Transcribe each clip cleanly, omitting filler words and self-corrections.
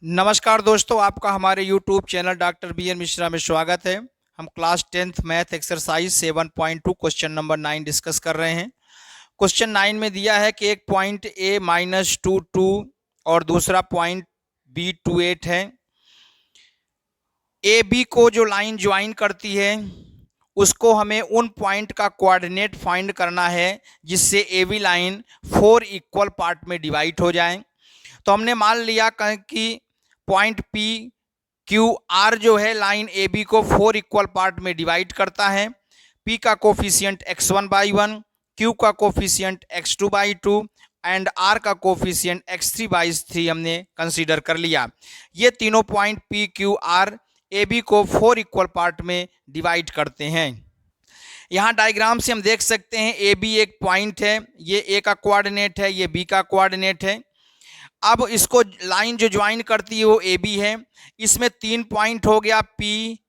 नमस्कार दोस्तों, आपका हमारे YouTube channel doctor B N Mishra में स्वागत है। हम class 10th math exercise 7.2 question number 9 discuss कर रहे हैं। क्वेश्चन 9 में दिया है कि एक पॉइंट A -2 और दूसरा पॉइंट B 28 है। ए बी को जो लाइन ज्वाइन करती है उसको हमें उन पॉइंट का कोऑर्डिनेट फाइंड करना है जिससे A B line 4 equal part में डिवाइड हो जाए। तो हमने मान लिया कि पॉइंट पी क्यू आर जो है लाइन ए बी को 4 इक्वल पार्ट में डिवाइड करता है। पी का कोफिशियंट x1/1, क्यू का कोफिशियंट x2/2 एंड आर का कोफिशियंट x3/3 हमने कंसीडर कर लिया। ये तीनों point P Q R A B को 4 इक्वल पार्ट में डिवाइड करते हैं। यहाँ डायग्राम से हम देख सकते हैं ए बी एक पॉइंट है, ये ए का कोऑर्डिनेट है, ये बी का कोऑर्डिनेट है। अब इसको लाइन जो ज्वाइन करती है वो ए बी है। इसमें 3 पॉइंट हो गया पी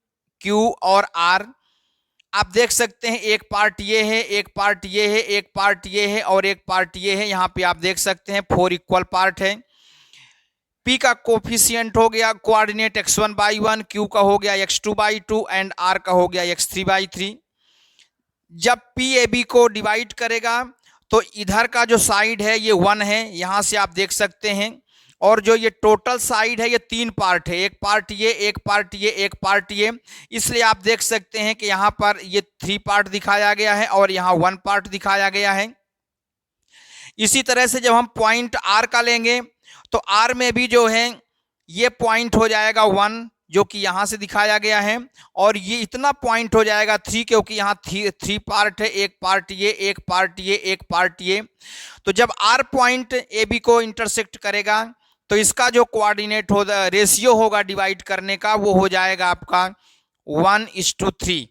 क्यू और आर। आप देख सकते हैं एक पार्ट ये है, एक पार्ट ये है, एक पार्ट ये है और एक पार्ट ये है। यहाँ पे आप देख सकते हैं 4 इक्वल पार्ट है। पी का कोफिशियंट हो गया कोऑर्डिनेट x1/1, क्यू का हो गया x2/2 एंड आर का हो गया x3/3। जब पी ए बी को डिवाइड करेगा तो इधर का जो साइड है ये 1 है, यहां से आप देख सकते हैं। और जो ये टोटल साइड है ये 3 पार्ट है, एक पार्ट ये, एक पार्ट ये, एक पार्ट ये। इसलिए आप देख सकते हैं कि यहाँ पर ये 3 पार्ट दिखाया गया है और यहाँ 1 पार्ट दिखाया गया है। इसी तरह से जब हम पॉइंट आर का लेंगे तो आर में भी जो है ये पॉइंट हो जाएगा 1 जो कि यहां से दिखाया गया है, और ये इतना पॉइंट हो जाएगा 3 क्योंकि यहाँ 3 पार्ट है, एक पार्ट ये, एक पार्ट ये, एक पार्ट ये। तो जब आर पॉइंट ए बी को इंटरसेक्ट करेगा तो इसका जो कोऑर्डिनेट हो रेशियो होगा डिवाइड करने का वो हो जाएगा आपका 1:3।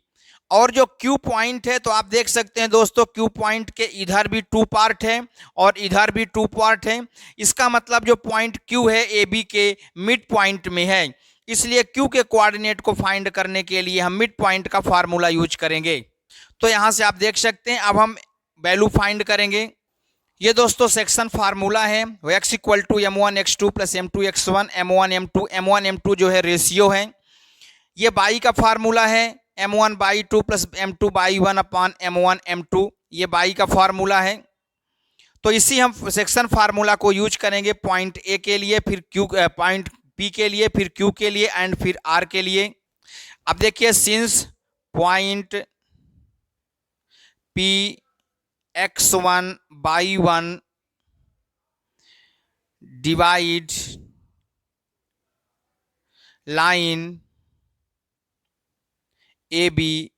और जो क्यू पॉइंट है तो आप देख सकते हैं दोस्तों क्यू पॉइंट के इधर भी 2 पार्ट है और इधर भी 2 पार्ट है। इसका मतलब जो पॉइंट क्यू है ए बी के मिड पॉइंट में है, इसलिए क्यू के कोऑर्डिनेट को फाइंड करने के लिए हम मिड पॉइंट का फार्मूला यूज करेंगे। तो यहां से आप देख सकते हैं अब हम वैल्यू फाइंड करेंगे। ये दोस्तों सेक्शन फार्मूला है, x = m1x2 + m2x1 m1 m2 जो है रेशियो है। ये बाई का फार्मूला है m1/2 + m2/1 अपान m1 m2, ये बाई का फार्मूला है। तो इसी हम सेक्शन फार्मूला को यूज करेंगे पॉइंट ए के लिए, फिर क्यू पॉइंट पी के लिए, फिर क्यू के लिए एंड फिर आर के लिए। अब देखिए since point P x1/1 divide line A be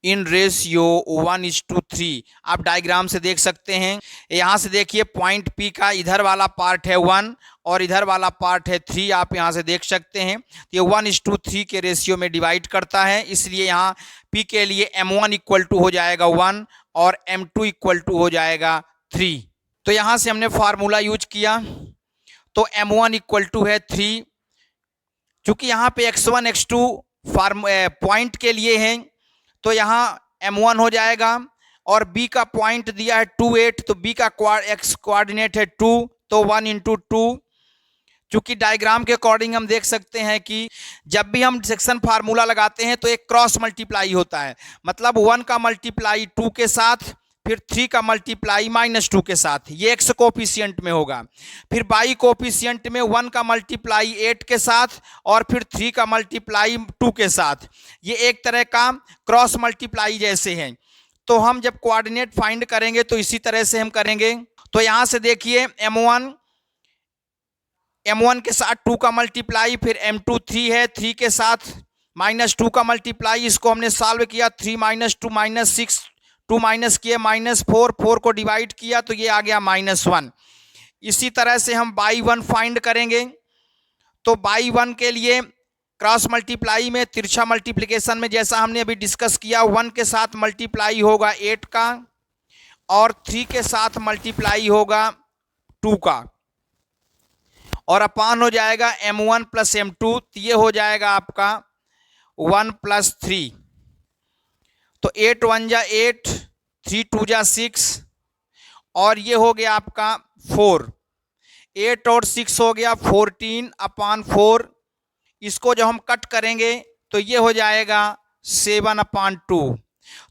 in ratio 1:3। आप डायग्राम से देख सकते हैं, यहां से देखिए पॉइंट पी का इधर वाला पार्ट है 1 और इधर वाला पार्ट है 3, आप यहां से देख सकते हैं। ये 1:3 के रेशियो में डिवाइड करता है, इसलिए यहाँ पी के लिए m1 = हो जाएगा 1 और m2 = हो जाएगा 3। तो यहां से हमने फार्मूला यूज किया तो m1 = है 3। चूंकि यहाँ पे x1 x2 पॉइंट के लिए है तो यहाँ m1 हो जाएगा, और b का पॉइंट दिया है 28 तो b का x कोऑर्डिनेट है 2 तो 1 × 2। चूंकि डायग्राम के अकॉर्डिंग हम देख सकते हैं कि जब भी हम सेक्शन फार्मूला लगाते हैं तो एक क्रॉस मल्टीप्लाई होता है, मतलब 1 का मल्टीप्लाई 2 के साथ, फिर 3 का मल्टीप्लाई -2 के साथ, ये x कोफिशियंट में होगा। फिर बाई कोफिशियंट में 1 का मल्टीप्लाई 8 के साथ और फिर 3 का मल्टीप्लाई 2 के साथ। ये एक तरह का क्रॉस मल्टीप्लाई जैसे हैं। तो हम जब कोऑर्डिनेट फाइंड करेंगे तो इसी तरह से हम करेंगे। तो यहां से देखिए m1 के साथ 2 का मल्टीप्लाई, फिर m2 3 है, 3 के साथ -2 का मल्टीप्लाई, इसको हमने सॉल्व किया 3 - 2 -6, 2 माइनस किए -4, 4 को डिवाइड किया तो ये आ गया -1। इसी तरह से हम बाई 1 फाइंड करेंगे। तो बाई 1 के लिए क्रॉस मल्टीप्लाई में, तिरछा मल्टीप्लिकेशन में जैसा हमने अभी डिस्कस किया, 1 के साथ मल्टीप्लाई होगा 8 का और 3 के साथ मल्टीप्लाई होगा 2 का, और अपान हो जाएगा m1 + m2, तो ये हो जाएगा आपका 1 + 3। तो 8 × 1 = 8, 3 × 2 = 6 और ये हो गया आपका 4, 8 और 6 हो गया 14/4। इसको जब हम कट करेंगे तो ये हो जाएगा 7/2।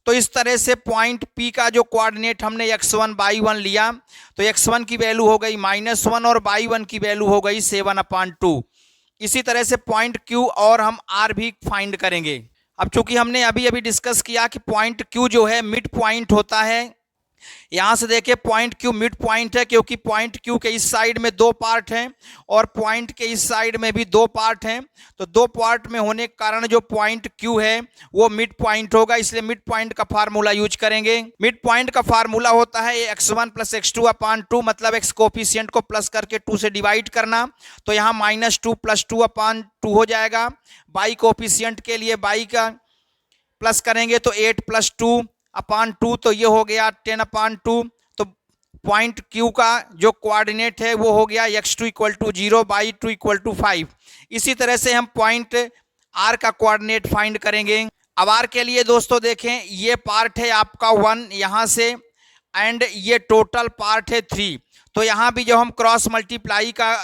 तो इस तरह से पॉइंट P का जो कोऑर्डिनेट हमने x1 y1 लिया, तो x1 की वैल्यू हो गई -1 और y1 की वैल्यू हो गई 7/2। इसी तरह से पॉइंट Q और हम R भी फाइंड करेंगे। अब चूंकि हमने अभी अभी डिस्कस किया कि पॉइंट Q जो है मिड पॉइंट होता है, यहां से देखिए पॉइंट Q मिड पॉइंट है, क्योंकि पॉइंट Q के इस साइड में 2 पार्ट हैं और पॉइंट के इस साइड में भी 2 पार्ट हैं। तो 2 पार्ट में होने के कारण जो पॉइंट Q है वो मिड पॉइंट होगा, इसलिए मिड पॉइंट का फार्मूला यूज करेंगे। मिड पॉइंट का फार्मूला होता है x1 + x2/2, मतलब x कोफिशिएंट को प्लस करके 2 से डिवाइड करना। तो यहाँ -2 + 2/2 हो जाएगा। y कोफिशिएंट के लिए y का प्लस करेंगे तो 8 + 2/2, तो ये हो गया 10/2। तो पॉइंट Q का जो कोऑर्डिनेट है वो हो गया x2 = 0, y2 = 5। इसी तरह से हम पॉइंट R का कोऑर्डिनेट फाइंड करेंगे। अब R के लिए दोस्तों देखें, ये पार्ट है आपका 1 यहाँ से, एंड ये टोटल पार्ट है 3। तो यहाँ भी जब हम क्रॉस मल्टीप्लाई का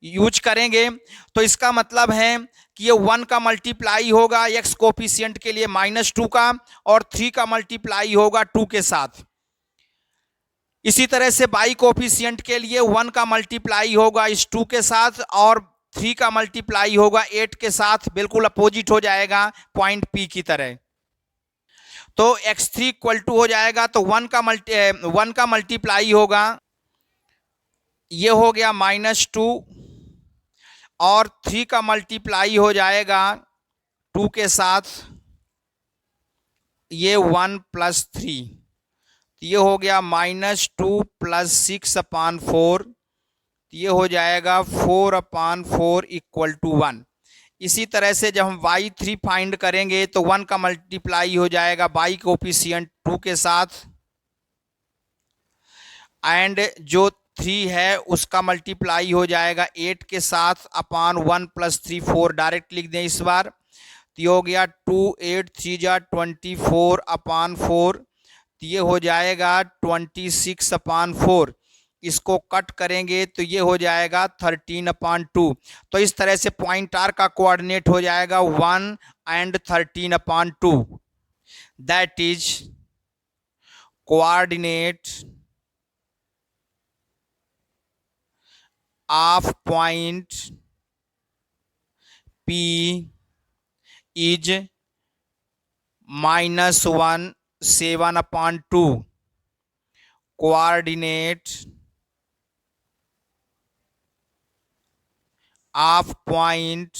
यूज करेंगे तो इसका मतलब है कि ये 1 का मल्टीप्लाई होगा x कोफिशिएंट के लिए -2 का, और 3 का मल्टीप्लाई होगा 2 के साथ। इसी तरह से y कोफिशिएंट के लिए 1 का मल्टीप्लाई होगा इस 2 के साथ, और 3 का मल्टीप्लाई होगा 8 के साथ। बिल्कुल अपोजिट हो जाएगा पॉइंट P की तरह। तो x3 = हो जाएगा, तो 1 का मल्टीप्लाई होगा, ये हो गया -2, और 3 का मल्टीप्लाई हो जाएगा 2 के साथ, ये 1 + 3, ये हो गया -2 + 6/4, ये हो जाएगा 4/4 = 1। इसी तरह से जब हम y3 फाइंड करेंगे तो 1 का मल्टीप्लाई हो जाएगा y कोफिशिएंट 2 के साथ, एंड जो 3 है उसका मल्टीप्लाई हो जाएगा 8 के साथ अपॉन 1 + 3 4, डायरेक्ट लिख दें इस बार। तो ये हो गया 2 8 3 = 24/4, तो ये हो जाएगा 26/4। इसको कट करेंगे तो ये हो जाएगा 13/2। तो इस तरह से पॉइंट R का कोऑर्डिनेट हो जाएगा 1 and 13/2। That is coordinate of point P is -1 7/2. Coordinate of point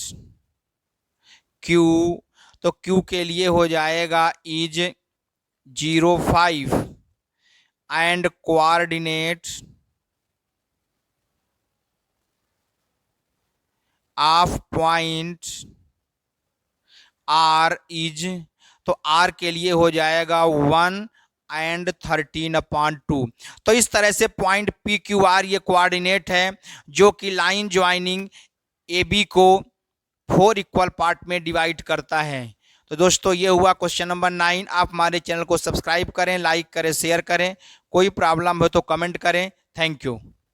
Q, तो Q के लिए हो जाएगा is 0 5, and coordinate of point R is, तो R के लिए हो जाएगा 1 and 13/2। तो इस तरह से पॉइंट PQR ये कोऑर्डिनेट है जो कि लाइन ज्वाइनिंग AB को 4 इक्वल पार्ट में डिवाइड करता है। तो दोस्तों ये हुआ क्वेश्चन नंबर 9। आप हमारे चैनल को सब्सक्राइब करें, लाइक करें, शेयर करें। कोई प्रॉब्लम हो तो कमेंट करें। Thank you.